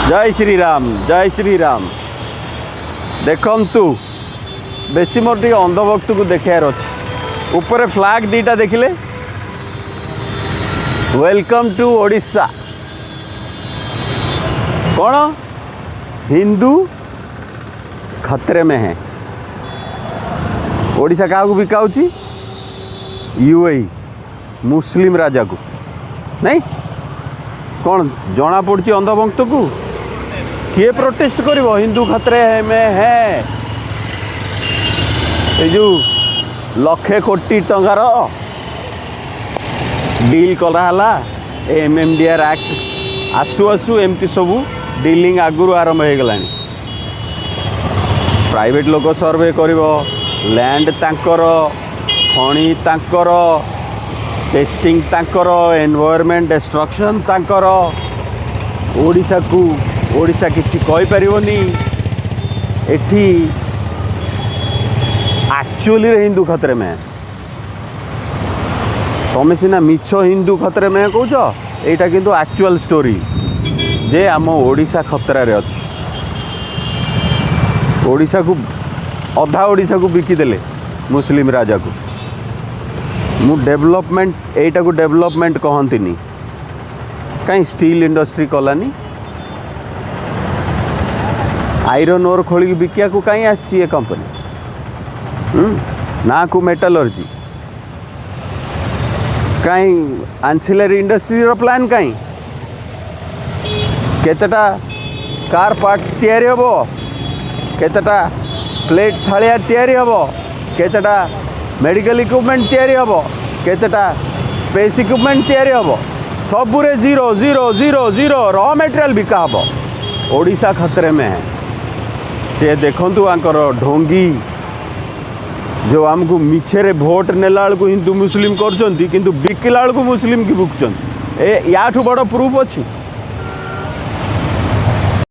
जय श्री राम जय श्री राम। देखंतु बेसी मोर टी अंधभक्त को देखार अच्छे ऊपर फ्लैग दीटा देखिले वेलकम टू ओडिशा कौन हिंदू खतरे में है। ओडिशा क्या बिकाऊँगी यूएई मुस्लिम राजा को नहीं कौन जना पड़ी अंधभक्त को किए प्रोटेस्ट करिवो हिंदू खतरे में है। ये जो लक्षे कोटी टंकार डील कराला एमएमडीआर एक्ट आसु आसु एमती सबू डीलिंग आगुरी आरंभ हो गला। प्राइवेट लोक सर्वे करिवो लैंड तांकर खणी तांकर टेस्टिंग तांकर एनवायरमेंट डिस्ट्रक्शन तांकर ओडिशा को ओडिशा किछि कहि परिवोनी। एठी एक्चुअली हिंदू खतरे में तमें सीना मिछ हिंदू खतरे में कौच एटा किंतु एक्चुअल स्टोरी जे आम ओडिशा खतरा रे अछि। ओडिशा को अधा ओडिशा को बिकिदेले मुस्लिम राजा को। मु डेवलपमेंट एटा को डेवलपमेंट कहंतिनी कहीं steel industry Kalani iron ore खोली बिकिया को कहीं आसी कंपनी ना को मेटलर्जी कहीं आंसिलरी इंडस्ट्री रो प्लान कहीं केतटा कार पार्ट्स तैयारी हबो केतटा प्लेट थालिया तैयारी हबो केतटा मेडिकल इक्विपमेंट तैयारी हबो केतटा स्पेस इक्विपमेंट तैयारी हबो सबुरे zero zero zero zero raw material बिका हबो। ओडिशा खतरे में है। ये देखंतु आंकर ढोंगी जो आमको मिछरे भोट नेला हिंदू मुस्लिम कर किंतु बिकिला मुस्लिम की बुकचंद ए याठू बड़ प्रूफ अच्छी।